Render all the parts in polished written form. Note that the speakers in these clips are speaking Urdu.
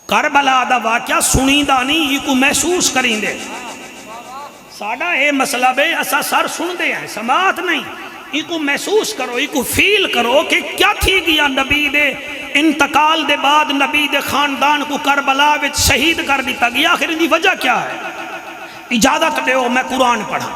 کربلا دا واقعہ سنی دا نہیں، یہ کو محسوس کریں دے. ساڑا اے مسئلہ بے اسا سر سن دے ہیں، سماعت نہیں. یہ کو محسوس کرو، یہ کو فیل کرو کہ کیا تھی گیا نبی دے انتقال دے بعد نبی دے خاندان کو کربلا وچ شہید کر دیتا گیا. آخر ان دی وجہ کیا ہے؟ اجازت دے ہو میں قرآن پڑھا.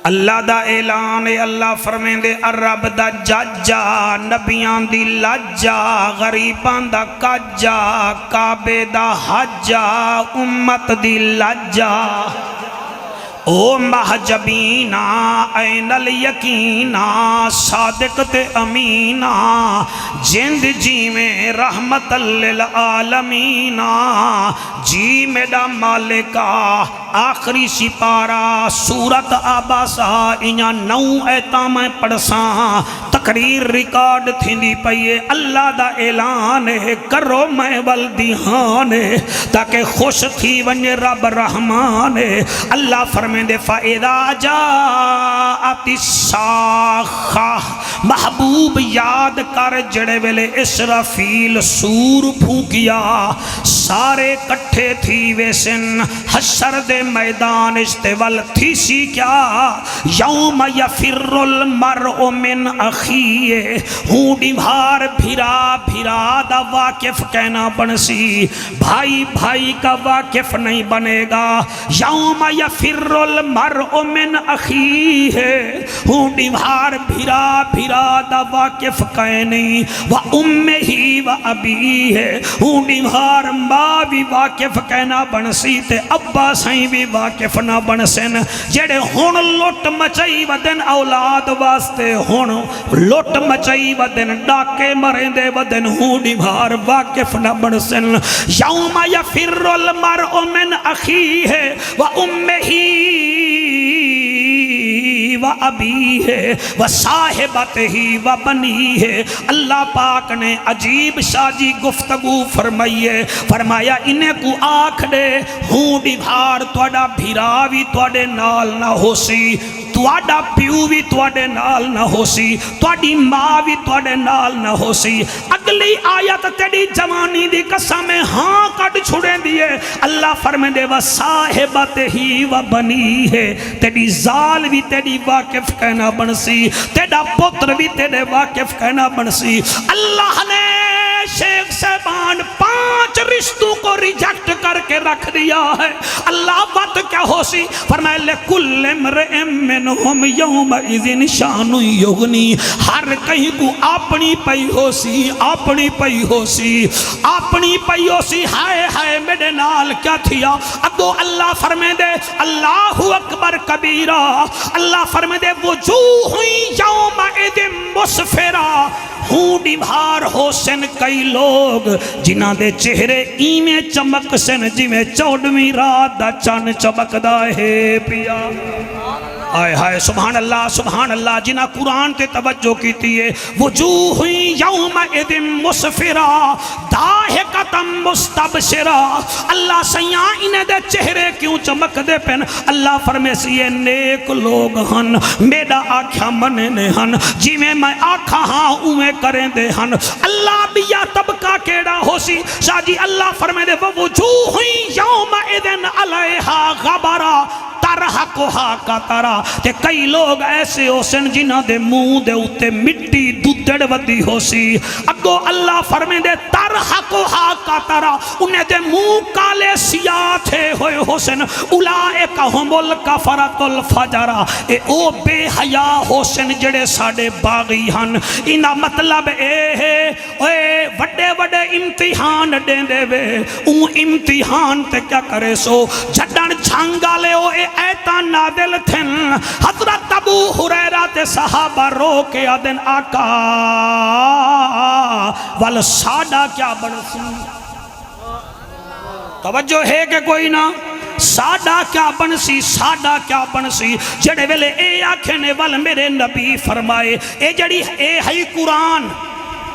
اللہ دا اعلان ہے، اللہ فرمین دے الرب دا ججا، نبیان دی لجا، غریبان دا کجا، کعبے دا حجا، امت دی لجا. او محجبینا این الیقینا، صادق تے امینا، جند جی میں رحمت للعالمینا. جی میرا مالکا آخری سپارہ سورت آباسا انہا 9 ایتاں میں پڑھساں. تقریر ریکارڈ تھی دی پئیے. اللہ دا اعلان ہے کرو میں والدیان ہے تاکہ خوش تھی ونجے رب رحمان ہے. اللہ فرمائے دے فَإِذَا جَاءَتِ السَّاخَّةُ، محبوب یاد کر جڑے ویلے اسرافیل سور پھونکیا، سارے کٹھے تھی ویسن حشر دے میدان استوال تھی سی کیا. یوم یفر المرء من اخیہ، ہوں ڈیمہار بھیرا بھیرا دا واقف کہنا بنسی، بھائی بھائی کا واقف نہیں بنے گا. یوم یفر المرء من اخیہ، ہوں ڈیمہار بھیرا بھیرا دا واقف کہنے نہیں. وَأُمِّهِ وَأَبِيهِ، ہوں ڈیمہار ماں بھی واقف کہنا بنسی تے ابا سائیں بھی واقف نہ بنسن. جڑے ہون لوٹ مچائی ودن اولاد واسطے، ہون لوٹ مچائی ودن ڈاکے مریں دے ودن ہوں ڈیمہار واقف نہ بنسن. یوم یفر المرء من اخیہ وَأُمِّهِ وَأَبِيهِ وَصَاحِبَتِهِ وَبَنِيهِ. اللہ پاک نے عجیب شاجی گفتگو فرمائیے. فرمایا انہیں کو آنکھ دے ہوں ڈیبھار توڑا بھیراوی توڑے نال نہ ہو سی، توڑا پیو بھی توڑے نال نہ ہو سی، توڑی ماں بھی توڑے نال نہ ہو سی. اگلی آیت تیری جوانی دی قسم ہاں کٹ چھڑیں دیئے. اللہ فرمائے دے وَصَاحِبَتِهِ وَبَنِيهِ، تیری زال بھی تیری واقف کہنا بنسی، تیرا پتر بھی تیرے واقف کہنا بنسی. اللہ نے شیخ صاحبان 5 رشتوں کو ریجیکٹ کر کے رکھ دیا ہے. اللہ بات کیا ہو سی؟ فرمائے لِكُلِّ امْرِئٍ مِّنْهُمْ يَوْمَئِذٍ شَأْنٌ يُغْنِي. ہر کہیں کو اپنی پئی ہو سی، اپنی پئی ہو سی، اپنی پئی ہو سی. ہائے ہائے میرے نال کیا تھیا؟ اگو اللہ فرمائے دے اللہ اکبر کبیرہ. اللہ فرمائے دے وجوہ یومئذ مسفرہ، ہوں ڈیمہار ہو سن کئی لوگ جنہ دے چہرے ایمیں چمک سن جی میں 14ویں رات دا چن چمک دا ہے پیا. آئے ہائے سبحان اللہ جنہ قرآن تے توجہ کیتی ہے. وجوہ یومئذ مسفرہ ضاحکۃ مستبشرہ. اللہ سیاں انہیں دے چہرے کیوں چمک دے پن؟ اللہ فرمے سی یہ نیک لوگ ہن، میرا آکھا مننے ہن، جی میں آکھا ہاں اوے کریں دے ہن. اللہ بھی یا طبقہ کیڑا ہو سی شاہ جی؟ اللہ فرمے دے وجوہ یومئذ علیہا غبرہ ترحقہا قطرہ. تے کئی لوگ ایسے ہو سن جنہ دے منہ دے اتے مٹی دودڑ ودی ہو سی. اگو اللہ فرمے دے ترحقہا قطرہ، انہیں دے منہ کالے سیاہ تھے ہوئے ہو سن. اولئک ہم الکفرۃ الفجرہ، اے او بے حیا ہو سن جڑے ساڑے باغی ہن. انہا مطلب اے ہے اے وڈے وڈے امتحان دیں دے وے، اون امتحان تے کیا کرے سو جھڑن جھانگا لے او اے ایتا نادل تھن. حضرت ابو ہریرہ تے صحابہ رو کے آدن آقا وال ساڑا کیا بنسی. توجہ ہے کہ کوئی نہ؟ ساڑا کیا بنسی، ساڑا کیا بنسی. جڑے ویلے اے آکھنے وال میرے نبی فرمائے اے جڑی اے ہے قرآن،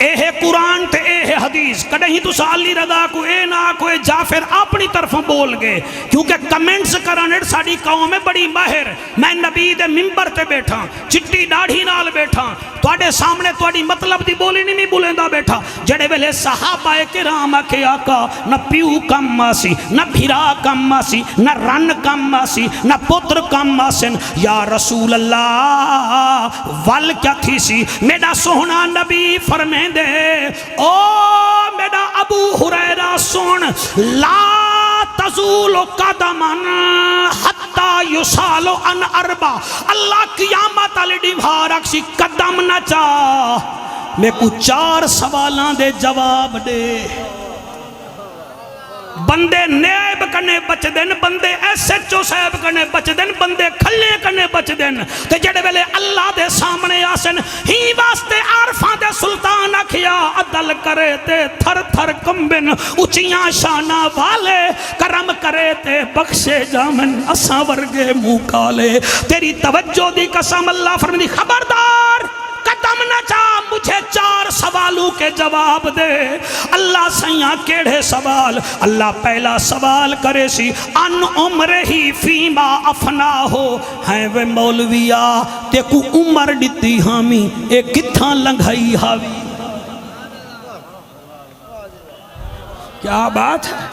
اے ہے قرآن تے اے ہے حدیث. پلیز کدیں تسا علی رضا کو اے نہ کوئی جعفر اپنی طرف بول گئے، کیونکہ کمنٹس کرنے ساری قوم میں بڑی ماہر. میں نبی دے ممبر تے بیٹھا، چٹی داڑھی نال بیٹھا، تواڈے سامنے تواڈی مطلب دی بولی نہیں بولیندا بیٹھا. جڑے ویلے صحابہ کرام آکھے آقا نہ پیو کم آسی، نہ بھرا کم آسی، نہ رن کم آسی، نہ پتر کم آسن، یا رسول اللہ ول کیا تھی سی؟ میرا سونا نبی فرمائیں دے او میرا ابو ہریرہ سن، لا تزول قدمن حتی یسالو ان اربع. اللہ قیامت علی ڈیوہا رکھسی قدم نہ چاہ، میں کو 4 سوالاں دے جواب دے. بندے نیب کنے بچ دن، بندے ایس ایچ او صاحب کنے بچ دن، بندے کھلے کنے بچ دن. تے جڑے ویلے اللہ دے سامنے آسن ہی واسطے عارفاں دے سلطان اکھیا عدل کرے تے تھر تھر کمبن، اچیاں شانہ والے کرم کرے تے بخشے جامن اساں ورگے منہ کالے. تیری توجہ دی قسم اللہ فرمائی خبردار قدم نہ چاہ، مجھے 4 سوالوں کے جواب دے. اللہ سیاں کیڑے سوال؟ اللہ پہلا سوال کرے سی ان عمر ہی فیما افنا ہو. ہیں وہ مولویا تے کو عمر ڈتی ہامی اے کتھاں لنگھائی ہاوی. کیا بات ہے؟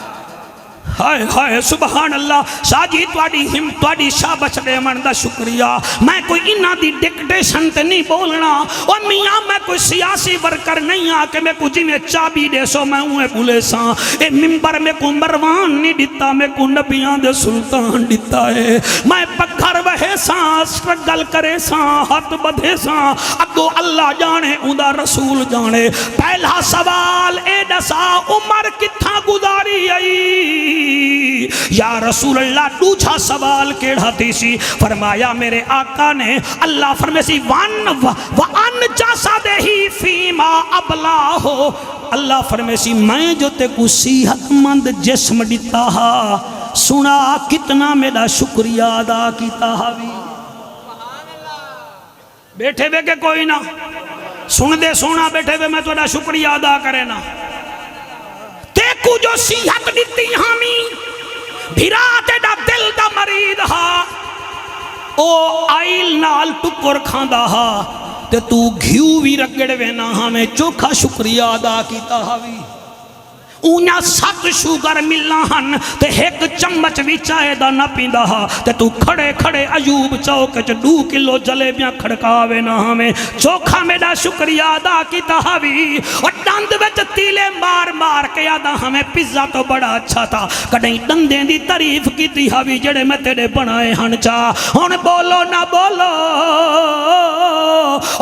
ہائے ہائے سبحان اللہ. شاہ جی تواڈی شابش دے من دا شکریہ. میں کوئی انہاں دی ڈکٹیشن تے نہیں بولنا، اور میاں میں کوئی سیاسی ورکر نہیں آ کہ میں کو جی میں چابی دے سو میں اوے بھولے ساں. اے ممبر میں کو مروان نہیں دیتا، میں کو نبیاں دے سلطان دیتا ہے. میں پکھر وہے ساں، سٹرگل کرے ساں، ہاتھ بدھے ساں، اگو اللہ جانے اوندا رسول جانے. پہلا سوال اے دسا عمر کتھاں گزاری آئی؟ یا رسول اللہ دوسرا سوال کیڑا تھی سی؟ فرمایا میرے آقا نے اللہ فرمے سی وَأَنْ جَسَدِهِ فِيمَا أَبْلَاهُ. اللہ فرمے سی میں جو تے کو صحت مند جسم دیتا ہا، سنا کتنا میرا شکریہ ادا کیتا ہاوی. بیٹھے بے کہ کوئی نہ سن دے سونا بیٹھے بے میں تو دا شکریہ ادا کرے نا. کو جو صحت دیتی ہامی بھیرا تیڑا دل دا مرید ہا، او آئل نال ٹکر کھاندا ہا تے تو گھیو بھی رگڑ وینا ہمیں چوکھا شکریہ ادا کیتا ہاوی. اونیا 7 شوگر ملنا ہن تے ایک چمچ بھی چائے دا نہ پیندا ہا تے تو کھڑے کھڑے ایوب چوک چ 2 کلو جلیبیاں کھڑکاوے نہ ہمیں چوکھا میرا شکریہ ادا کیتا ہاوی. اور دند وچ تیلے مار مار کے آدا ہمیں پیزا تو بڑا اچھا تھا، کڈیں دندیں دی تعریف کیتی ہاوی جڑے میں تیرے بنائے ہن چا. ہن بولو نہ بولو،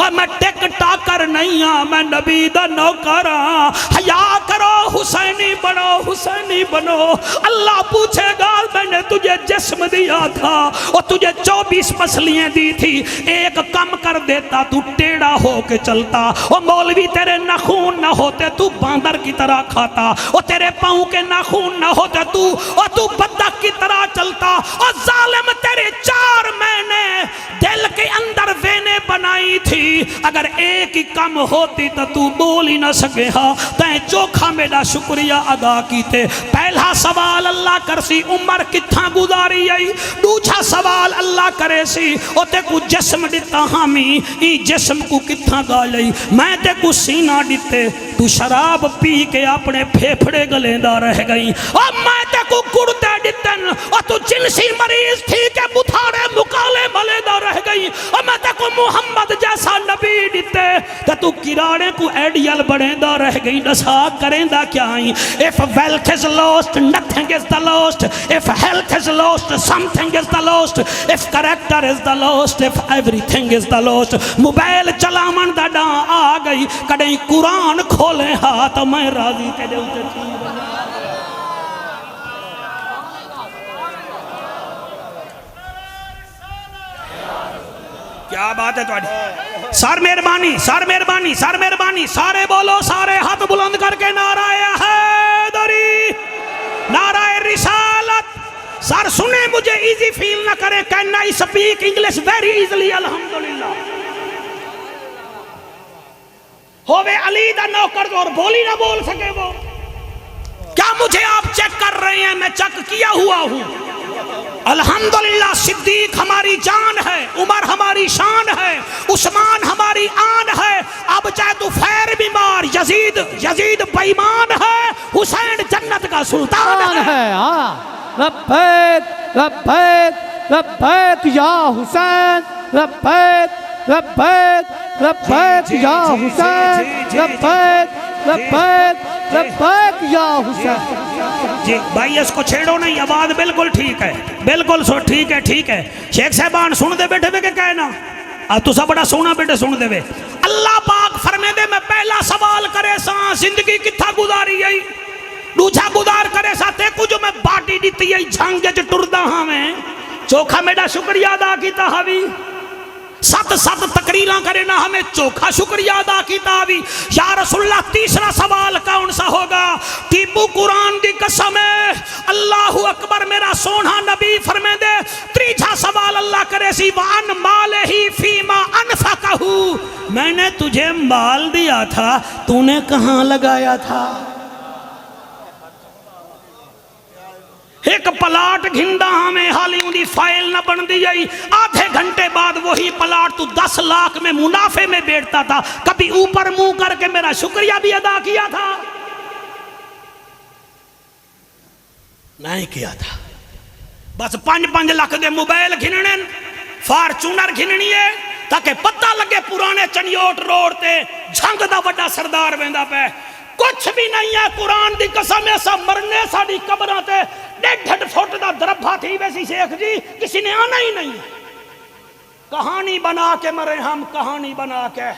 اور میں ٹک ٹاکر نہیں ہاں، میں نبی دا نوکر ہاں. حیا کرو حسینی بنو، حسینی بنو. اللہ پوچھے گا میں نے تجھے جسم دیا تھا اور تجھے 24 پسلیاں دی تھی، ایک کم کر دیتا تو ٹیڑا ہو کے چلتا. اور مولوی تیرے ناخون نہ ہوتے تو باندر کی طرح کھاتا، اور تیرے پاؤں کے ناخون نہ ہوتے تو بدک کی طرح چلتا. اور ظالم تیرے 4 مہینے دل کے اندر وینے بنائی تھی، اگر ایک ہی کم ہوتی تو بول ہی نہ سکے ہاں. تین چوکھا میرا شکریہ ادا کیتے. پہلا سوال اللہ کرسی عمر کتھاں گزاری آئی. دوسرا سوال اللہ کرے سی او تے کو جسم دیتا ہامی ای جسم کو کتھاں گا لئی. میں تے کو سینہ دیتے تو شراب پی کے اپنے پھیپھڑے گلیندہ رہ گئی. اور میں تے کو گردے دیتن اور تو جنسی مریض تھی کہ بطھارے مقالے ملیندہ رہ گئی. اور میں تے کو محمد جیسا نبی دیتے تو کراڑے کو ایڈیل بڑھیندہ رہ گئی. نسا کریندہ کیا آئیں. If wealth is lost, nothing is the lost. If health is lost, something is the lost. If character is the lost, if everything is the lost. Mobile چلامن دا ڈان آ گئی، کڑیں قرآن کھولے ہاتھ میں راضی تیرے ہوتے تھی. کیا بات ہے تواڈی؟ سار مہربانی، سار مہربانی، سار مہربانی. سارے بولو، سارے ہاتھ بلند کر کے نعرہ حیدری، نعرہ رسالت. سر سنیں مجھے ایزی فیل نہ کریں. Can I speak English very easily? الحمدللہ. ہووے علی دا نوکر اور بولی نہ بول سکے وہ. کیا مجھے آپ چیک کر رہے ہیں؟ میں چیک کیا ہوا ہوں. الحمدللہ صدیق ہماری جان ہے، عمر ہماری شان ہے، عثمان ہماری آن ہے. اب چاہے تو خیر بیمار، یزید بیمان ہے، حسین جنت کا سلطان ہے. لبیک لبیک لبیک یا حسین، لبیک لبیک لبیک یا حسین، لبیک لبیک لبیک یا حسین. جی بھائی اس کو چھیڑو نہیں، آواز بالکل ٹھیک ہے، بالکل سو ٹھیک ہے ٹھیک ہے. شیخ صاحبان سن دے بیٹھے کہ کہنا اب تو سب بڑا سونا بیٹے سن دے. اللہ پاک فرمے دے میں پہلا سوال کرے سا زندگی کتھا گزاری ہے، دوجھا گزار کرے سا تے کو جو میں باٹی دیتی ہے جھانگے جو ٹردہ ہاں میں چوکھا میڈا شکریہ ادا کیتا ہوئی. ست تقریراں کرے نہ ہمیں چوکھا شکریہ ادا کیتا ہوئی. یا رسول اللہ تیسرا سوال کون سا ہوگا؟ ٹیپو قرآن دی قسم ہے، اللہ اکبر میرا سونا نبی فرمے دے تیسرا سوال اللہ کرے سی وان مالہ فیما انفقہ، میں نے تجھے مال دیا تھا تو نے کہاں لگایا تھا؟ ایک پلاٹ گھنڈا ہمیں حالی دی فائل نہ بن دی جائی، آدھے گھنٹے بعد وہی پلاٹ تو 10 لاکھ میں منافع میں بیٹھتا تھا. کبھی اوپر منہ کر کے میرا شکریہ بھی ادا کیا تھا؟ نہیں کیا تھا. بس 5 لاکھ دے موبائل گھننے، فارچونر گھننی ہے تاکہ پتہ لگے پرانے چنیوٹ روڈ تے جھنگ دا وڈا سردار ویندا پہ. کچھ بھی نہیں ہے. قرآن دی قسم ایسا مرنے ساڑی قبرہ تے 1.5 فٹ دا دربھا تھی ویسی شیخ جی کسی نے آنا ہی نہیں. کہانی بنا کے مرے ہم، کہانی بنا کے.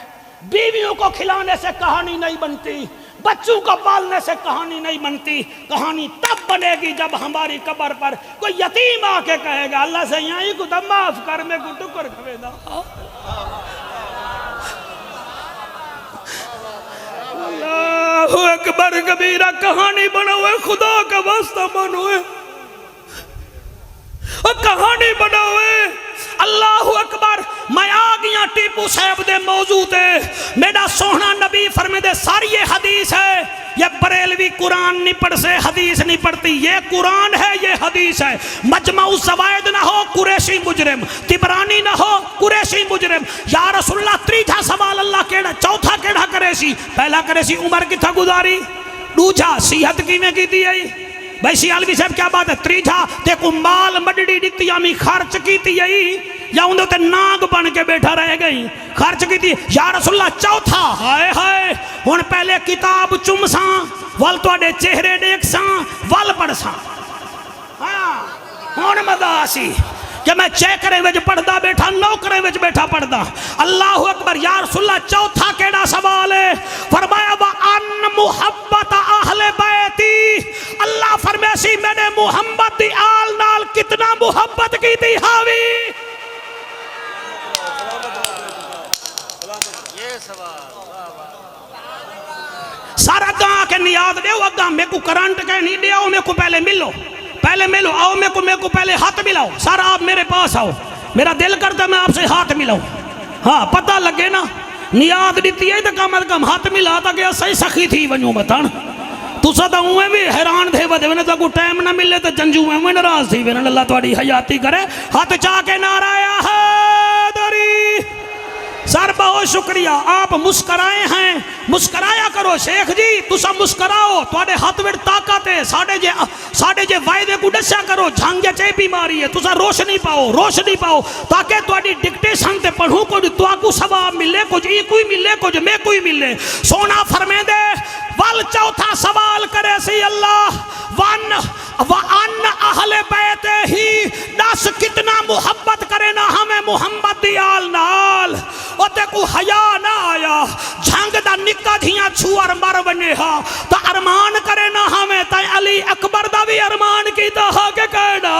بیویوں کو کھلانے سے کہانی نہیں بنتی، بچوں کو پالنے سے کہانی نہیں بنتی. کہانی تب بنے گی جب ہماری قبر پر کوئی یتیم آ کے کہے گا اللہ سے یہاں ہی کو تو معاف کر میں کو ٹکر کھوے دا. اللہ اکبر کبیرہ. کہانی بناوے خدا کا واسطہ بنوے، کہانی بناوے. اللہ اکبر. میں آگیاں ٹیپو صاحب دے موضوع تے میرا سونا نبی فرمے دے ساری یہ حدیث ہے. یہ بریلوی قرآن نہیں پڑھ سے حدیث نہیں پڑھتی، یہ قرآن ہے یہ حدیث ہے. مجمع الزوائد نہ ہو قریشی مجرم، طبرانی نہ ہو قریشی مجرم. یا رسول اللہ تیسرا سوال اللہ کیڑا، چوتھا کیڑا کرے سی؟ پہلا کرے سی عمر کتھا گزاری، دوجھا صحت کی میں کی دی آئی. بھائی سیالوی صاحب کیا بات ہے؟ تیسرا تے کو مال مڈڑی دیتی آمی خرچ کی تی آئی یا اندھے تے ناگ بن کے بیٹھا رہ گئی خرچ کی تی. یا رسول اللہ چوتھا ہائے ہائے ہون پہلے کتاب چمساں وال تو اڈے چہرے دیکھ ساں وال پڑھ ساں. ہاں ہون مداسی کہ میں چیکرے وچ پڑھدا بیٹھا نوکرے وچ بیٹھا پڑھدا. اللہ اکبر. یا رسول اللہ چوتھا کیڑا سوال ہے؟ فرمایا وَأَنَّ مُحَبَّتَ أَهْلِ بَيْتِي، اللہ فرمیسی میں نے محمد دی آل نال کتنا محبت کی تھی حاوی. سارا گاں کے نیاد دے اگاں میں کو کرنٹ کے نہیں دے آؤ، میں کو پہلے ملو آؤ، میں کو پہلے ہاتھ ملاؤ. سارا آپ میرے پاس آؤ، میرا دل کرتا میں آپ سے ہاتھ ملاؤں. ہاں پتہ لگے نا نیاد دیتی ہے تو کم از کم ہاتھ ملا تا کہ صحیح سخی تھی ونجو بتان. تو سدا ہوئے بھی حیران دے ودے ونے تو کو ٹائم نہ ملے تو جنجو میں ناراض تھی ونن. اللہ تواڈی حیاتی کرے. ہاتھ چاہ کے نعرہ حیدری. سر بہت شکریہ. آپ مسکرائے ہیں، مسکرایا کرو شیخ جی. تسا مسکراؤ، تواڈے ہاتھ وچ طاقت ہے. ساڈے جے وعدے کو دسیا کرو. جھنگ چے بیماری ہے، تسا روشنی پاؤ تاکہ تواڈی ڈکٹیشن تے پڑھوں کچھ تواکو ثواب ملے، کچھ ای کوئی ملے، کچھ میں کوئی ملے. سونا فرمے دے وال چوتھا سوال کرے سی اللہ وَأَنَّ أَهْلِ بَيْتِ ہی دس کتنا محبت کرے نا ہمیں محمد دی آل نال. او تے کو حیا نہ آیا جھنگ دا نکا دھیاں چھوار مر بنے ہاں تا ارمان کرے نا ہمیں تا علی اکبر دا بھی ارمان کی تا ہاں کے کہنا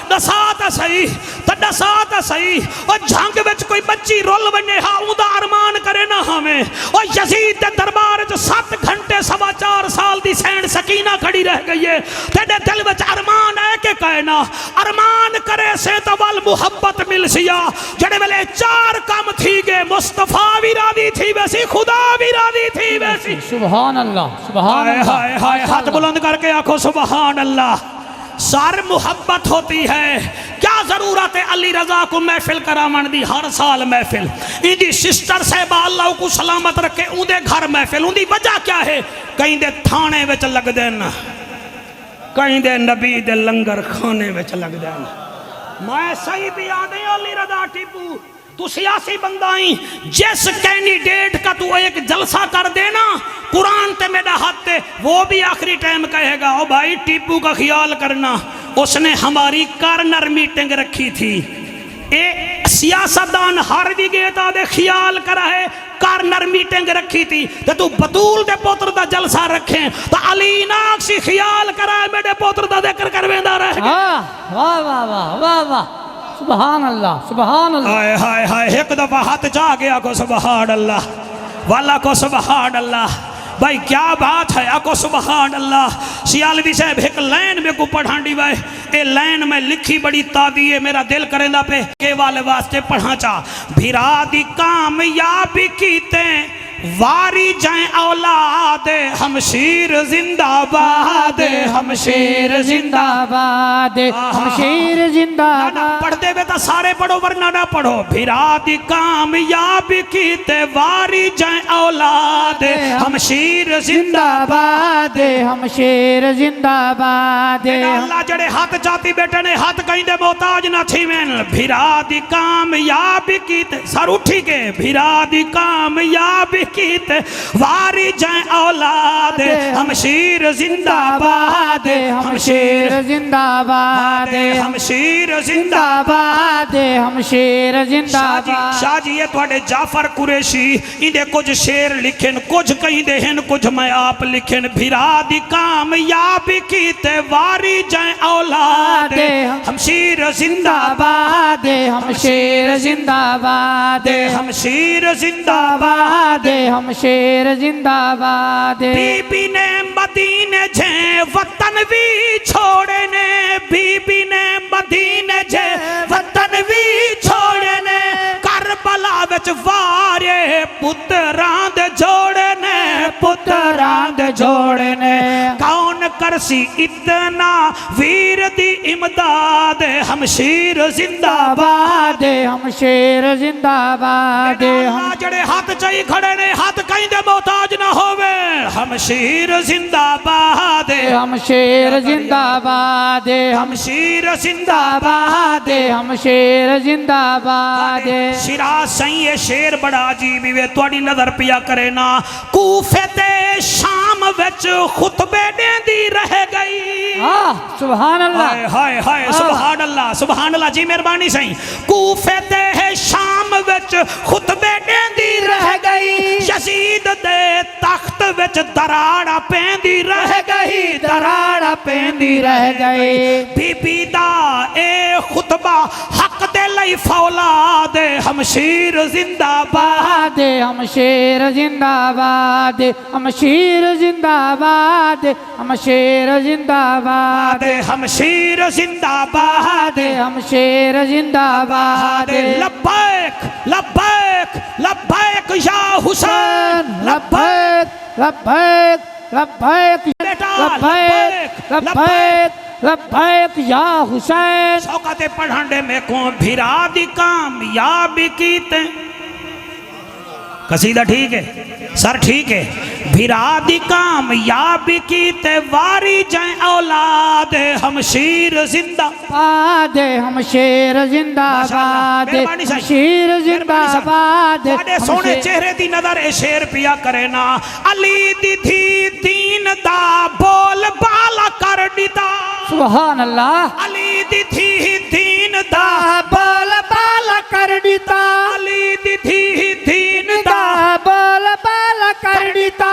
دساتا صحیح. اور جھنگ وچ کوئی بچی رول بنے ہاں اون دا ارمان کرے نا ہمیں. اور یزید دے دربار 7 گھنٹے 4.25 سال دی حسین سکینہ کھڑی رہ گئی ہے تیرے دل وچ ارمان ہے کہ کہنا ارمان کرے سے تو وال محبت مل سیا جڑے ویلے چار کام تھی گے مصطفیٰ بھی راضی تھی ویسی خدا بھی راضی تھی ویسی سبحان اللہ سبحان ہائے اللہ ہائے ہائے ہاتھ بلند کر کے آنکھو سبحان اللہ سار محبت ہوتی ہے کیا ضرورت ہے علی رضا کو محفل کرامن دی ہر سال محفل ان دی سسٹر صاحبہ اللہ کو سلامت رکھے ان دے گھر محفل ان دی وجہ کیا ہے کہیں دے تھانے وچ لگ دینا کہیں دے نبی دے لنگر کھانے وچ لگ دینا میں صحیح بھی آدھے علی رضا ٹیپو تو سیاسی بندائیں جس کینڈیڈیٹ کا تو ایک جلسہ کر دینا قرآن تے میرا ہاتھ تے وہ بھی آخری ٹائم کہے گا او بھائی ٹیپو کا خیال کرنا اس نے ہماری کارنر میٹنگ رکھی تھی اے سیاستدان ہر بھی گیتا دے خیال کرا ہے کارنر میٹنگ رکھی تھی تو بطول دے پوتر دا جلسہ رکھیں تو علی ناکسی خیال کرا ہے میرے پوتر دا ذکر کرویندہ رہ گئے واہ واہ واہ واہ واہ سبحان اللہ سبحان اللہ ہائے ہائے ہائے ایک دفعہ ہاتھ جا گیا کو سبحان اللہ والا کو سبحان اللہ بھائی کیا بات ہے آکو سبحان اللہ سیالوی صاحب ایک لین میں کو پڑھان دی بھائی اے لین میں لکھی بڑی تادی ہے میرا دل کرندہ پہ کے والے واسطے پڑھا چاہ بھیرا دی کامیابی کیتے واری جائیں اولاد ہمشیر زندہ باد ہمشیر زندہ باد ہمشیر زندہ باد پڑھ دے بیتا سارے پڑھو ورنہ نہ پڑھو بھیرا دی کامیابی کیتے واری جائیں اولاد ہمشیر زندہ باد ہمشیر زندہ باد اللہ جڑے ہاتھ جاتی بیٹے نے ہاتھ کہیں دے محتاج نہ تھی میں بھیرا دی کامیابی کیتے سر اٹھی کے بھیرا دی کامیابی کیتے واری جائیں اولاد ہمشیر زندہ باد ہمشیر زندہ باد ہمشیر زندہ باد ہمشیر زندہ باد شاہ جی یہ توڑے جعفر قریشی اندے کچھ شیر لکھن کچھ کہیں دہن کچھ میں آپ لکھن بھیرا دی کامیابی کیتے واری جائیں اولاد ہمشیر زندہ باد ہمشیر زندہ باد ہمشیر زندہ باد ہمشیر زندہ باد بی بی نے مدینے جھیں وطن بھی چھوڑنے بی بی نے مدینے جھیں وطن بھی چھوڑنے کربلا وچ وارے پتران دے جوڑنے پتران دے جوڑنے کون کرسی اتنا ویر دی امداد ہمشیر زندہ باد ہمشیر زندہ باد اللہ جڑے ہاتھ چاہی کھڑے نے ہاتھ کہیں دے محتاج نہ ہوئے ہمشیر زندہ باد ہمشیر زندہ باد ہمشیر زندہ باد ہمشیر زندہ باد شیراز سائیں شیر بڑا عجیب ہوئے توڑی نظر پیا کرے نا کوفے تے شام وچ خطبے دیں دی رہ گئی سبحان اللہ ہائے ہائے سبحان اللہ سبحان اللہ جی مہربانی سائیں کوفے تے شام وچ خطبے دیں دی رہ گئی یزید دے تخت وچ دراڑا پیندی رہ گئی دراڑا پیندی رہ گئی بی بی دا اے خطبہ حق دے لئی فولاد ہمشیر زندہ باد ہمشیر زندہ باد ہمشیر زندہ باد ہمشیر زندہ باد ہمشیر زندہ باد ہمشیر زندہ باد لبیک لبیک لبیک یا حسین لبیک لبیک لبیک لبیک لبیک لبیک یا حسین شوقت پڑھنڈے میں کون بھیرا دی کامیابی کیتے قصیدہ ٹھیک ہے سر ٹھیک ہے بھیرا دی کامیابی کیتے واری جائیں اولاد ہمشیر زندہ باد ہمشیر زندہ باد ہمشیر زندہ باد سونے چہرے دی نظر اے شیر پیا کرے نا علی دی تھی دین دا بول بالا کر دیتا سبحان اللہ علی دی تھی دین دا بول بالا کر دیتا علی دی تھی دین دا بول بالا کر دیتا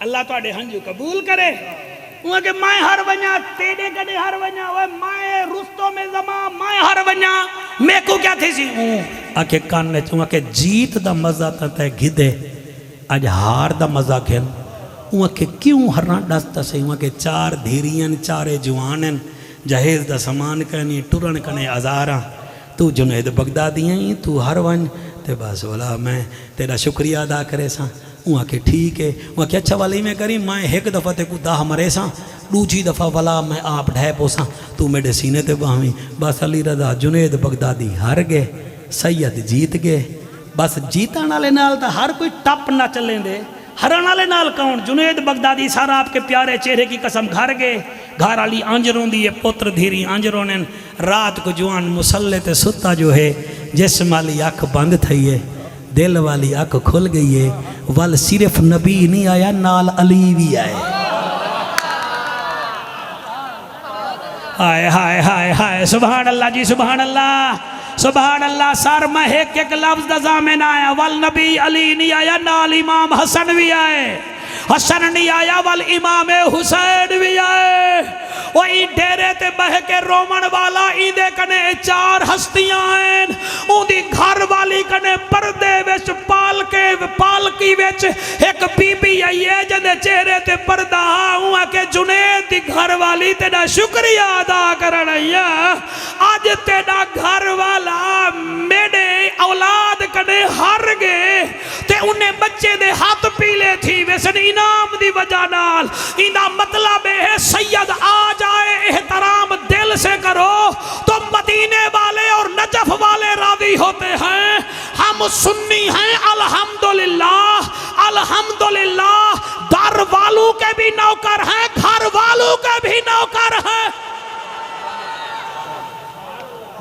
اللہ تواڈے ہنجو قبول کرے وہ کہ میں ہر ونیا تیڑے کدے ہر ونیا وہ میں رستو میں زمان میں ہر ونیا میں کو کیا تھی سی آکے کاننے چوں آکے جیت دا مزہ تا گھدے آج ہار دا مزہ کھن وہ کہ کیوں ہرنا ڈستا سے وہ کہ چار دھیرین چارے جوانن جہیز دا سامان کرنی ٹرن کنے ازارا تو جنید بغدادی ہیں تو ہر ون تے بس والا میں تیرا شکریہ ادا کرے سا وہاں کہ ٹھیک ہے وہاں کہ اچھا والی میں کری میں ایک دفعہ تے کو داہ مرے سا دوجی دفعہ والا میں آپ ڈھائے پوسا تو میرے سینے تے باہمی بس علی رضا جنید بغدادی ہر گئے سید جیت گئے بس جیتا نالے نال تا ہر کوئی ٹپ نہ چلیں دے ہرن والے نال کون جنید بغدادی سارا آپ کے پیارے چہرے کی قسم گھر گئے گھر والی آنجروں دیئے پتر دھیری آنجروں نے رات کو جوان مسلح تے ستا جو ہے جسم والی آنکھ بند تھی ہے دل والی آنکھ کھل گئی ہے وال صرف نبی نہیں آیا نال علی بھی آئے ہائے ہائے ہائے ہائے سبحان اللہ جی سبحان اللہ سار میں ایک لفظ دا زامن آیا والنبی علی نہیں آیا نال امام حسن بھی آئے حسن نہیں آیا والامام حسین بھی آئے وہ ای ڈیرے تے بہ کے رومن والا ای دے کنے چار ہستیاں ہیں اون دی گھر والی کنے پردے وچ پالکی وچ ایک بی بی آئیے جندے چہرے تے پردہ ہوں کہ جنید دی گھر والی تیڑا شکریہ ادا کرن آئیے آج تیڑا گھر والا میرے اولاد کنے ہر گئے تے انہیں بچے دے ہاتھ پیلے تھی ویسن انعام دی وجہ نال انہا مطلب ہے سید آ جائے احترام دل سے کرو تو مدینے والے اور نجف والے راضی ہوتے ہیں ہم سنی ہیں الحمدللہ در والوں کے بھی نوکر ہیں گھر والوں کے بھی نوکر ہیں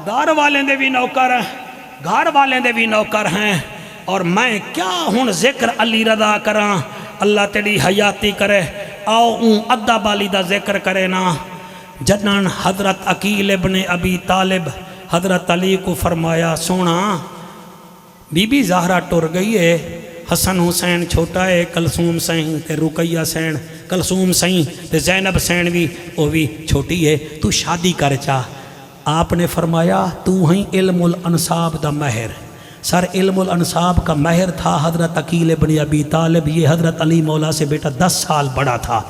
در والے دے بھی نوکر ہیں گھر والے دے بھی نوکر ہیں اور میں کیا ہون ذکر علی رضا کراں اللہ تیری حیاتی کرے آؤ اون ادھا بالی دا ذکر کرے نا جنان حضرت عقیل ابن ابی طالب حضرت علی کو فرمایا سونا بی بی زہرہ ٹر گئی ہے حسن حسین چھوٹا ہے کلثوم سین تے رقیہ سین کلثوم سین تے زینب سین بھی چھوٹی ہے تو شادی کر چاہ آپ نے فرمایا تو ہیں علم الانصاب دا مہر سر علم الانصاب کا مہر تھا حضرت عقیل ابن ابی طالب یہ حضرت علی مولا سے بیٹا 10 سال بڑا تھا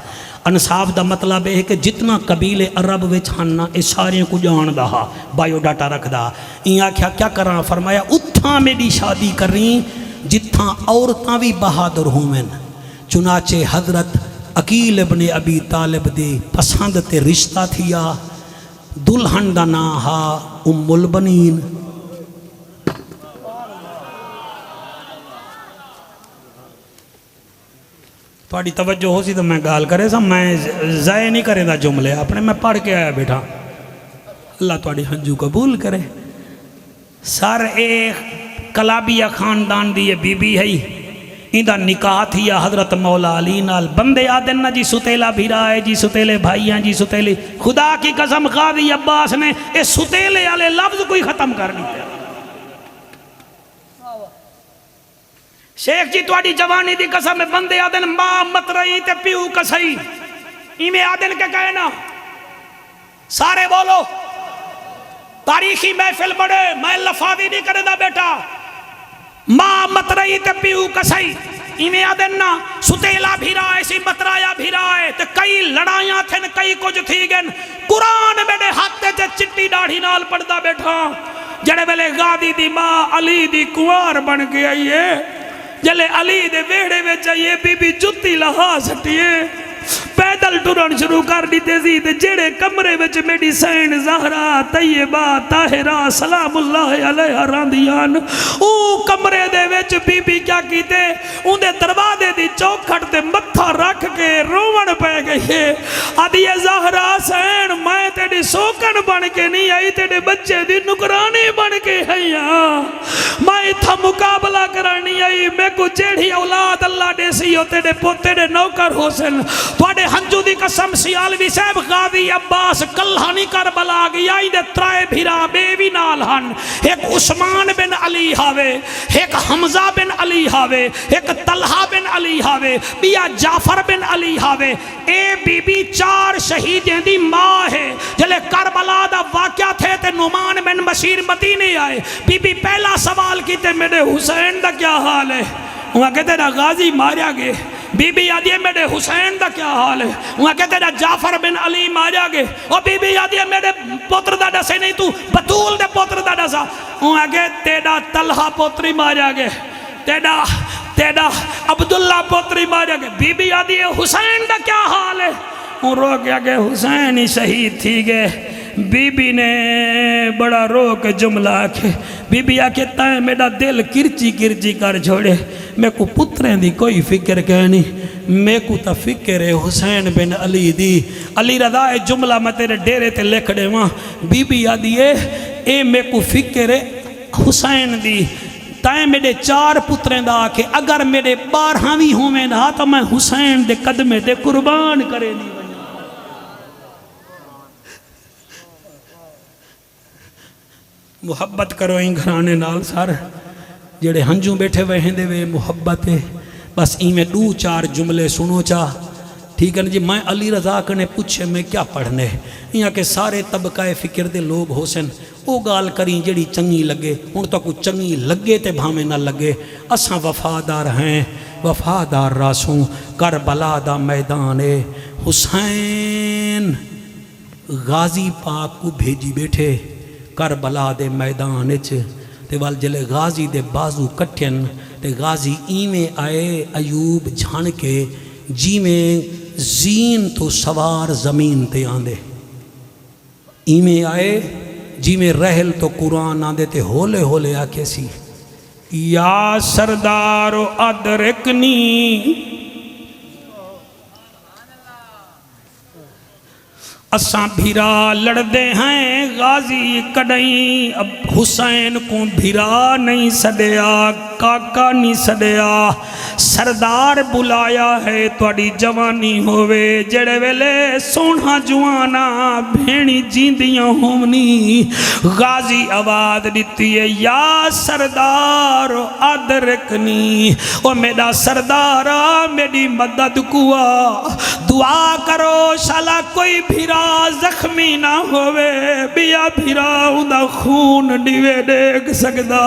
انصاب دا مطلب ہے کہ جتنا قبیل عرب وچ ہننا اس سارے کو جان دا بایو ڈاٹا رکھ دا یہاں کیا کراں فرمایا اتھاں میری شادی کر رہی جتھاں عورتاں بھی بہادر ہوئیں چنانچہ حضرت عقیل ابن ابی طالب دے پسند تے رشتہ تھیا دلہن دا نا ہا ام البنین تھوڑی توجہ ہو سی تو میں گال کرے سا میں ضائع نہیں کرے دا جملے اپنے میں پڑھ کے آیا بیٹھا اللہ تھوڑی ہنجو قبول کرے سر ایک کلابیہ خاندان دی بی بی ہے اندہ نکاح تھی حضرت مولا علی نال بندے آدن نا جی ستیلا بھی رہا ہے جی ستیلے بھائیاں جی ستیلے خدا کی قسم قاضی عباس نے اس ستیلے والے لفظ کوئی ختم کرنی تھے شیخ جی تواڈی جوانی دی قسم بندے آدن ماں مت رہی تے پیو کسائی ایمیں آدن کے کہنا سارے بولو تاریخی محفل بڑے میں لفاظی نہیں کرے دا بیٹا ماں مت رہی تے پیو کسائی ایمیں آدن نا ستیلا بھی رہا ہے سی مترایا بھی رہا ہے تے کئی لڑائیاں تھے کئی کچھ تھی گن قرآن میرے ہاتھ تے چٹی ڈاڑھی نال پڑھدا بیٹھا جڑے ویلے غادی دی ماں علی دی کنوار بن کے آئیے جلے علی دے بیڑے میں چاہیے بی بی جتی لہا سٹیے پیدل ٹرن شروع کر دیتے سی تے جڑے کمرے وچ میری سین زہرا طیبہ طاہرہ سلام اللہ علیہ راندیان او کمرے دے وچ بی بی کیا کیتے ان دے دروازے دی چوکھٹ تے متھا رکھ کے روون پہ گئی آدھی زہرا سین میں تیری سوکن بن کے نہیں آئی تیرے بچے دی نکرانی بن کے آئی میں تھا مقابلہ کرانی آئی میں کو جیڑی اولاد اللہ دے سی ہو تیرے پوتے دے نوکر حسن توڑے ہنجو دی قسم سیالوی صاحب غازی عباس کلہانی کربلا گیا دے ترائے بھیرا بیوی نال ہن ایک عثمان بن علی ہاوے ایک حمزہ بن علی ہاوے ایک طلحہ بن علی ہاوے بیا جعفر بن علی ہاوے اے بی بی 4 شہیدیں دی ماں ہے جلے کربلا دا واقعہ تھے تے نعمان بن بشیر مدینے آئے بی بی پہلا سوال کی تے میرے حسین دا کیا حال ہے وہاں کہتے نا غازی ماریا گئے بی بی یادی ہے میرے حسین دا کیا حال ہے وہاں کہتے نا جعفر بن علی ماریا گئے اور بی بی یادی ہے میرے پوتر دا ڈسے نہیں تو بطول دے پوتر دا ڈسا وہاں کہتے تیڑا طلحہ پوتری ماریا گئے تیڑا عبداللہ پوتری ماریا گئے بی بی یادی ہے حسین دا کیا حال ہے وہ رو گیا کہ حسین ہی شہید تھی گئے بی بی نے بڑا رو کے جملہ آکے بی بی آکے تائیں میرا دل کرچی کرچی کر چھوڑے میں کو پتریں دی کوئی فکر کہنی میں کو تا فکر ہے حسین بن علی دی علی رضا جملہ میں تیرے ڈیرے تے لکھ دے وہاں بی بی آدھی اے میں کو فکر ہے حسین دی تائیں میرے 4 پتریں دا آکے اگر میرے 12ویں ہوئے نا تو میں حسین دے قدمے دے قربان کرے دی محبت کرو این گھرانے نال سار جڑے ہنجوں بیٹھے ہوئے ہیں دے وے محبت ہے بس این میں 2-4 جملے سنو چاہ ٹھیک ہے نا جی میں علی رضا کنے پوچھے میں کیا پڑھنے یہاں کہ سارے طبقہ فکر دے لوگ حسن او گال کریں جڑی چنگی لگے ان تو کچھ چنگی لگے تے بھامے نہ لگے اساں وفادار ہیں وفادار راسوں کربلا دا میدان حسین غازی پاک کو بھیجی بیٹھے کربلا دے میدان تے وال جلے غازی دے بازو کٹھن تے غازی ایمیں آئے ایوب جھان کے جی میں زین تو سوار زمین تے آندے ایمیں آئے جی میں رحل تو قرآن آندے تے ہولے ہولے آکے سی یا سردارو ادرکنی اساں بھیرا لڑدے ہیں غازی کڑیں اب حسین کو بھیرا نہیں سڑیا کاکا نہیں سڑیا سردار بلایا ہے توڑی جوانی ہوئے جڑے ویلے سونا جوانا بھینی جیندیاں ہونی غازی آواز دیتی ہے یا سردار ادرکنی او میرا سردارہ میری مدد کوا دعا کرو شالا کوئی بھیرا زخمی نہ ہوئے بیا بھیرا اندہ خون ڈیوے دیکھ سکدا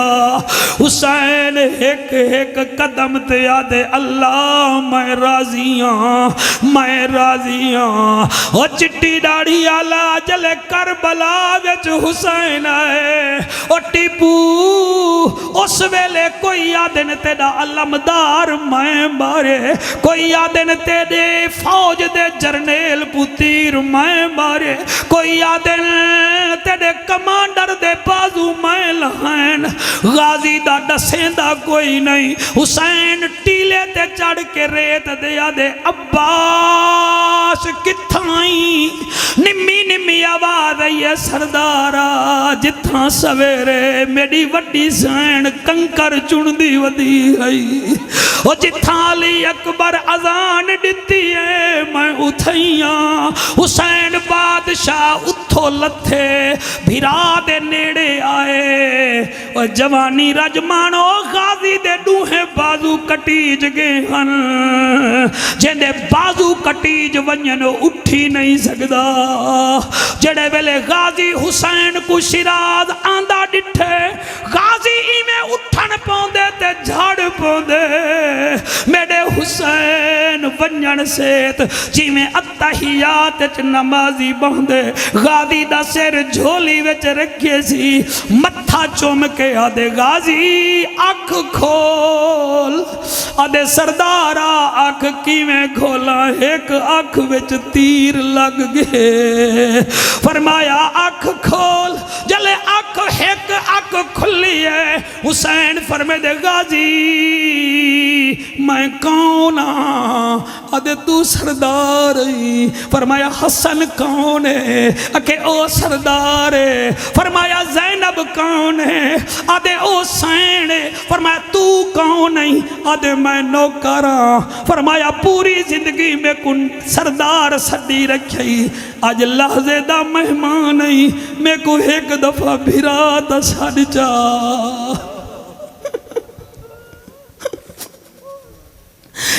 حسین ایک قدم تے آدھے اللہ میں راضیاں او چٹی ڈاڑی آلہ جلے کربلا وچ حسین آئے او ٹیپو اس ویلے کوئی آدھن تیڑا علمدار میں مارے کوئی آدھن تیڑے فوج دے جرنیل پتیر میں مارے کوئی آدھن تیڑے کمانڈر دے بازو میں لہین غازی دا ڈسیں دا کوئی نہیں حسین ٹیلے تے چڑھ کے ریت دے آدھے عباس کتھائیں نمی آواز ہے سردارہ جتھاں سویرے میری وڈی سین کنکر چندی ودی رہی او جتھاں علی اکبر اذان ڈتی ہے میں اتھائیاں حسین بادشاہ اتھو لتھے بھیرا دے نیڑے آئے او جوانی رجمانو غازی دے ڈوہے بازو کٹیج گئے ہن جندے بازو کٹیج ونجن اٹھی نہیں سکدا جڑے ویلے غازی حسین کو شیراز آندہ ڈٹھے غازی میں اٹھن پوندے تے جھاڑ پوندے میرے حسین ونجن سیت جی میں اتحیات چ نمازی بہندے غازی دا سر جھولی وچ رکھے سی متھا چوم کے آدھے غازی اکھ کھول آدھے سردارہ اکھ کی میں کھولا ایک اکھ وچ تیر لگ گئے فرمایا اکھ کھول جلے اکھ ایک اکھ کھلی ہے حسین فرمایا فرمے دے غازی میں کون ہاں؟ آدھے تو سردار ہی۔ فرمایا حسن کون ہے؟ کہ او سردار ہے۔ فرمایا زینب کون ہے؟ آدھے او سین ہے۔ فرمایا تو کون نہیں؟ آدھے میں نوکر ہاں۔ فرمایا پوری زندگی میں کن سردار سڈی رکھی، آج لحظے دا مہمان نہیں، میں کو ایک دفعہ بھرا تا سڑ جا۔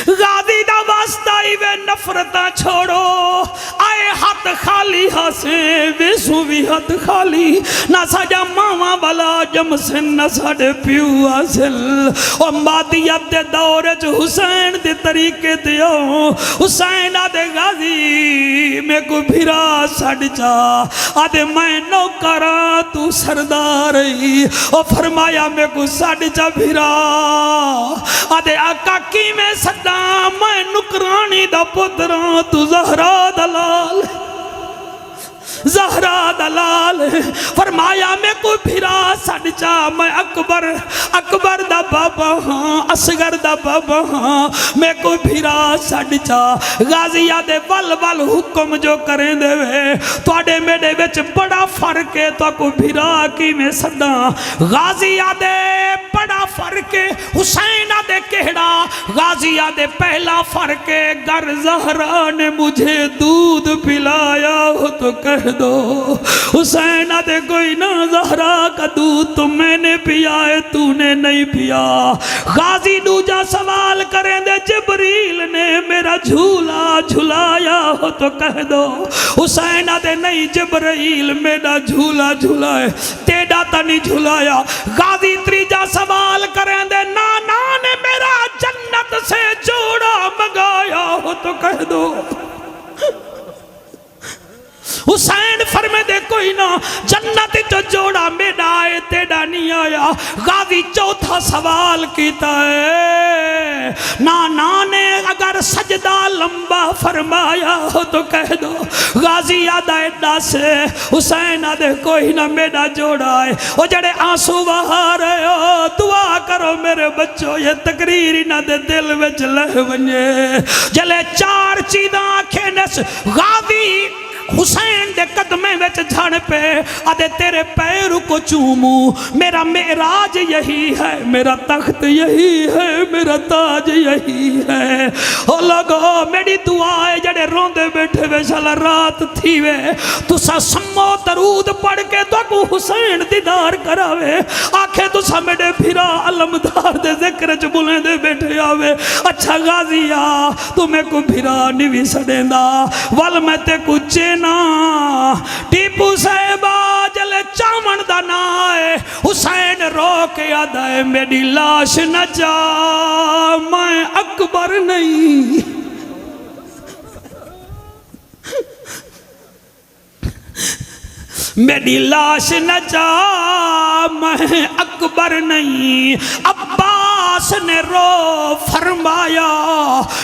غازی دا واسطہ ہی وے نفرتہ چھوڑو، آئے ہاتھ خالی ہاسے ویسو بھی ہاتھ خالی، نہ ساڑا ماما والا جمسن نہ ساڑے پیو حاصل۔ او مادیت دے دورے جو حسین دے طریقے دیو، حسین آدھے غازی میں کو بھرا سڑ جا، آدھے میں نوکرا تو سرداری۔ او فرمایا میں کو سڑ جا بھرا، آدھے آقا کی میں صدا میں نکرانی دا پتران تو زہرا دلال، زہرا دلال۔ فرمایا میں کو بھرا سڑ جا، میں اکبر دا بابا ہاں، اصغر دا بابا ہاں، میں کو بھرا سڑ جا۔ غازی آدھے ول حکم جو کریں دے وے، تو آدھے میڈے وچ بڑا فرق ہے، تو کو بھرا کی میں صدا۔ غازی آدھے بڑا فرق ہے، حسین آدھے کہڑا؟ غازی آدھے پہلا فرق ہے، گر زہرا نے مجھے دودھ پلایا ہو تو کہہ دو۔ حسین آدھے کوئی نہ، زہرا کا دودھ تو میں نے پیا ہے، تو نے نہیں پیا۔ غازی دوجا سوال کریں دے، جبریل نے میرا جھولا جھلایا ہو تو کہہ دو۔ حسین آدھے نہیں، جبریل میرا جھولا جھلائے، تیڑا تا نہیں جھلایا۔ غازی تریجا سوال کریں دے، نانا نے میرا جنت سے جوڑا منگایا ہو تو کہہ دو۔ حسین فرمے دے کوئی نہ، جنت جو جوڑا میرا آئے تیڑا نہیں آیا۔ غازی چوتھا سوال کیتا ہے، نانا نے اگر سجدہ لمبا فرمایا ہو تو کہہ دو۔ غازی آدھا ایڈا سے، حسین آدھے کوئی نہ میرا جوڑا ہے۔ وہ جڑے آنسو بہا رہے ہو، دعا کرو میرے بچوں، یہ تقریر نہ دے دل وچ لہ ونجے۔ جلے چار چیزاں آنکھیں نس، غازی حسین دے قدمیں وچ جھڑ پہ، آدھے تیرے پیر کو چوموں، میرا معراج یہی ہے، میرا تخت یہی ہے، میرا تاج یہی ہے۔ او لگو میری دعائے جڑے روندے بیٹھے وے شالا رات تھی وے، تسا سمو درود پڑھ کے تو کو حسین دیدار کراوے، آنکھیں تسا میرے بھرا علمدار دے ذکر چ بلیں دے بیٹھے آوے۔ اچھا غازی آ، تمہیں کو بھرا نیوی سڑیں دا، وال میں تے کچھ نا ٹیپو صاحبہ جلے چامن دا نائے۔ حسین رو کے آدھائے میری لاش نہ جا، میں اکبر نہیں۔ میری لاش نہ جا، میں اکبر نہیں۔ عباس نے رو فرمایا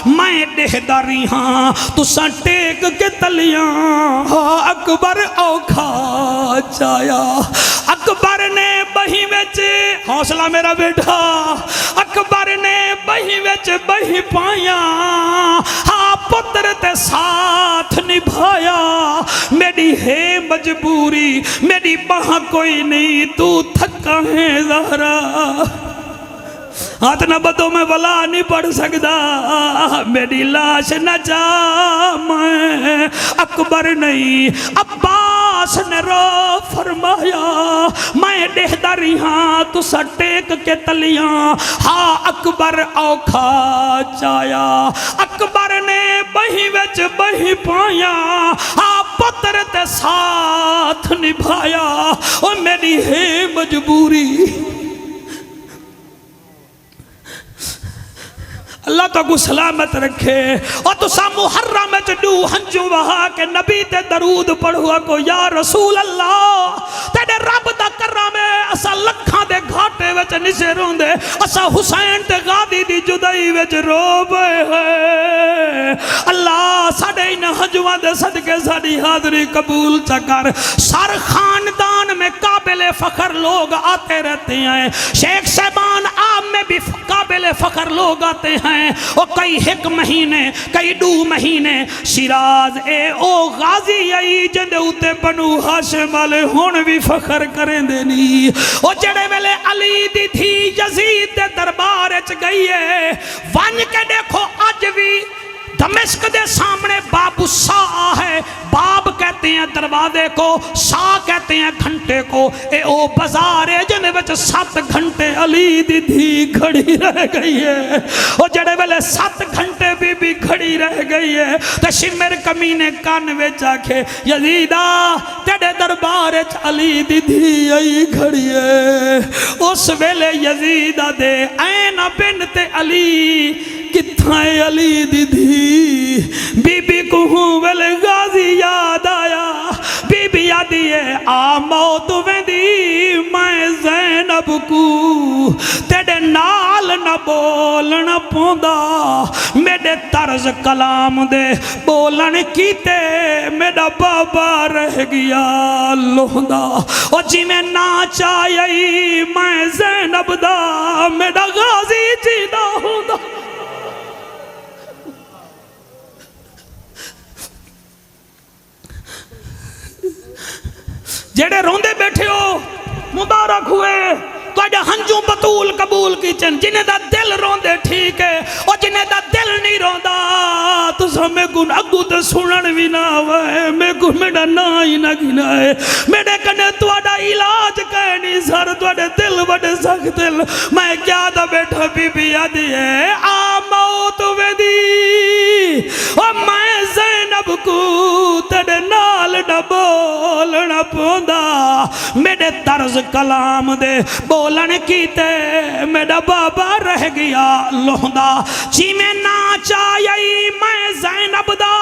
میں دہداری ہاں، تسا ٹیک کے تلیاں، اکبر اوکھا چایا۔ اکبر نے بہی وچ، حوصلہ میرا بیٹا، اکبر نے بہی وچ بہی پایا، ہاں پتر تے ساتھ نبھایا۔ میری ہے مجبوری، میری باں کوئی نہیں، تو تھکا ہے زہرا، ہاتھ نہ بدوں میں ولا نہیں پڑھ سکتا، میری لاش نہ جا، میں اکبر نہیں۔ عباس نے رو فرمایا میں دہداری ہاں، تسا ٹیک کے تلیاں، ہاں اکبر اوکھا چایا۔ اکبر نے بہی وچ بہی پایا، ہاں پتر تے ساتھ نبھایا، او میری ہے مجبوری۔ اللہ تو کو سلامت رکھے۔ اور تو سا محرم چڈو ہنجو وہا کہ نبی تے درود پڑھوا کو، یا رسول اللہ تیرے رب دا کرم ہے، اسا لکھاں دے گھاٹے وچ نسے روندے، اسا حسین تے غازی دی جدائی وچ رو بے ہے۔ اللہ ساڑے ان ہنجوہ دے صدقے ساڑی حاضری قبول چکر۔ سر خاندان میں قابل فخر لوگ آتے رہتے ہیں، شیخ صاحبان میں بھی قابل فخر لوگ آتے ہیں، اور کئی ایک مہینے کئی 2 مہینے شیراز او غازی آئی جندے اتے بنو ہاشم والے ہون بھی فخر کریں دے نہیں۔ او جڑے ویلے علی دی تھی یزید دے دربار اچ گئی ہے، ون کے دیکھو آج بھی دمشق دے سامنے باب سا ہے، باب کہتے ہیں دروازے کو، سا کہتے ہیں گھنٹے کو، اے او بازار ہے جن وچ 7 گھنٹے علی دی دھی کھڑی رہ گئی ہے۔ او جڑے ویلے 7 گھنٹے بھی کھڑی رہ گئی ہے تے شمر کمینے کان وچ آکھے یزیدہ تیرے دربار وچ علی دی دھی آئی کھڑی ہے۔ اس ویلے یزیدہ دے این بنت علی کتھائے علی دی دھی بی بی کو ہوں ویلے غازی یاد آیا، بی بی یادی ہے آ موت ویندی میں زینب کو تیرے نال نہ بولنا پوندا، میرے طرز کلام دے بولن کیتے میرا بابا رہ گیا لوہندا، اور جی میں ناچ آئی میں زینب دا میرا غازی جیدہ ہوندا۔ جڑے روندے بیٹھے ہو مبارک ہوئے، تواڈا ہنجو بطول قبول کیچن، جنہیں دا دل روندے ٹھیک ہے، اور جنہیں دا دل نہیں روندا تو سمیں کن اگو تے سنن بھی نہ ہوئے، میں کن میڈا نا ہی نہ گنا ہے، میڈے کنے تواڈا علاج کہے نہیں سر، تواڈے دل بڑے سخت دل، میں کیا دا بیٹھا بی بی آدھی ہے آ موت ویدی، اور میں زینب کو تیرے نال نہ بولنا پوندا، میرے طرز کلام دے بولن کیتے میرا بابا رہ گیا لوہندا، جی میں ناچ آئی میں زینب دا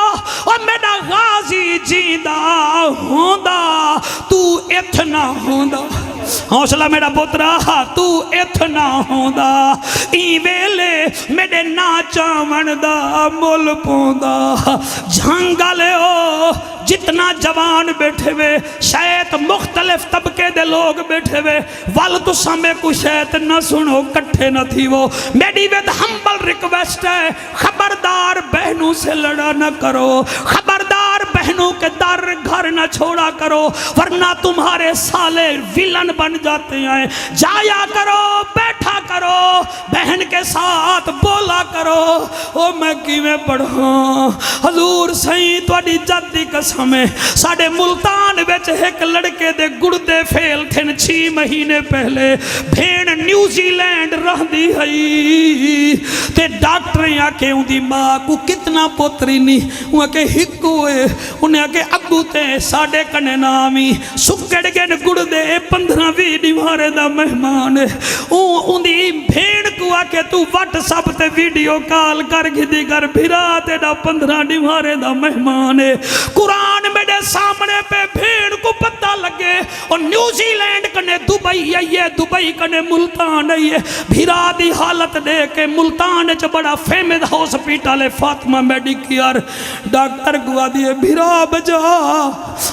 اور میرا غازی جیندہ ہوندا، تو اتنا ہوندا، حوصلہ میرا پترا تو اتنا ہوندا، ای ویلے میرے ناچا مندا مول پوندا، جھنگالے ہو جتنا جوان بیٹھے ہوئے، شاید مختلف طبقے دے لوگ بیٹھے ہوئے، وال تو سامنے کو شاید نہ سنو کٹھے نہ تھی وہ، میری وید ہمبل ریکویسٹ ہے، خبردار بہنوں سے لڑا نہ کرو، خبردار بہنوں کے در گھر نہ چھوڑا کرو، ورنہ تمہارے سالے ویلن بن جاتے ہیں، جایا کرو بیٹھا کرو بہن کے ساتھ بولا کرو۔ او میں کی میں پڑھوں حضور سہی توڑی جدی قسم ہے، ساڑھے ملتان بیچ ایک لڑکے دے گردے فیل تھن 6 مہینے پہلے، بھین نیوزی لینڈ رہ دی ہے تے ڈاکٹر یا کہ ان دی ماں کو کتنا پوتری نہیں، وہاں کے ہکو ہے انہیں کہ اگو تے ساڑھے کنے نامی سکڑ گن گردے 15-20 دیوارے دا مہمان ہے، ان دی بھین کو آکے تو واٹس اپ تے ویڈیو کال کر گھدی کر بھیرا تے دا 15 دیوارے دا مہمان ہے، قرآن میرے سامنے پہ بھین کو پتہ لگے، اور نیوزی لینڈ کنے دبئی آئیے، دبئی کنے ملتان آئیے، بھیرا دی حالت دے کے ملتان چا بڑا فیمد ہاسپیٹل ہے فاطمہ میڈیکیئر، ڈاکٹر گوا دیئے بھیرا بجا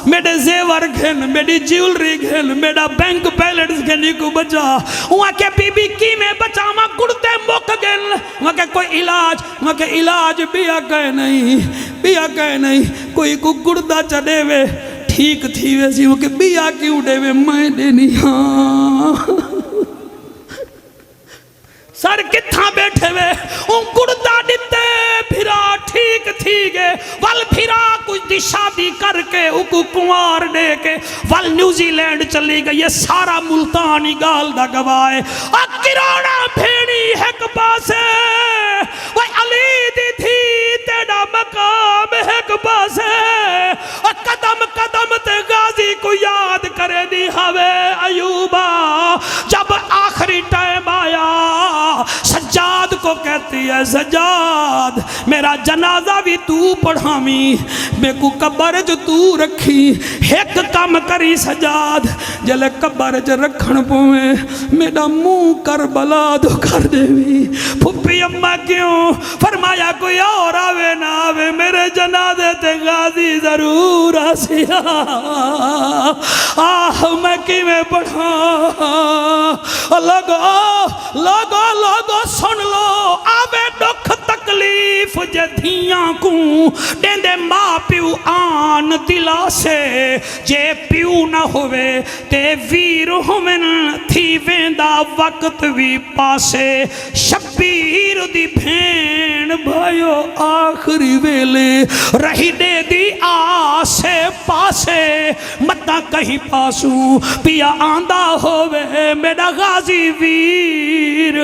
میرے زیور گھن میری جیولری گھن میرا بینک بیلنس گھنی کو بجا، وہاں کے بی بی کی میں بچا وہاں گڑتے مک گھن، وہاں کے کوئی علاج بیا کہے نہیں، کوئی کو گردہ چڑے وے ٹھیک تھی ویسی وہ کہ بیا کیوں دے وے میں دینی ہاں سر کتھاں بیٹھے وے ان گردہ دیتے پھرا ٹھیک تھی گے وال پھرا کچھ دی شادی کر کے اکو کنوار دے کے وال نیوزی لینڈ چلی گئی، یہ سارا ملتانی گال دا گوائے، اکرانا بھینی ایک پاسے وہ علی دی تھی تیڑا مقام ایک پاسے، قدم قدم تے غازی کو یاد کرے دی ہوئے ایوبا، جب آخری ٹائم آیا سجاد کو کہتی ہے سجاد میرا جنازہ بھی تو پڑھامی، میں کو قبر جو تو رکھی ایک کام کری سجاد، جلے قبر جو رکھن پویں میرا منہ کربلا دو کر دے بھی، پھپی اممہ کیوں؟ فرمایا کوئی اور آوے نہ آوے میرے جنازے تے غازی ضرور آسیا، آہ میں کی میں پڑھا اللہ کو لوگو سن لو آوے دکھ تکلیف جے دھیاں کو دیندے ماں پیو آن دلا سے جے پیو نہ ہوئے تے ویر ہومن تھی ویندا وقت بھی پاسے شبیر دی بھین بھائیو آخری ویلے رہی دے دی آسے پاسے متا کہیں پاسوں پیا آندہ ہوئے میرا غازی ویر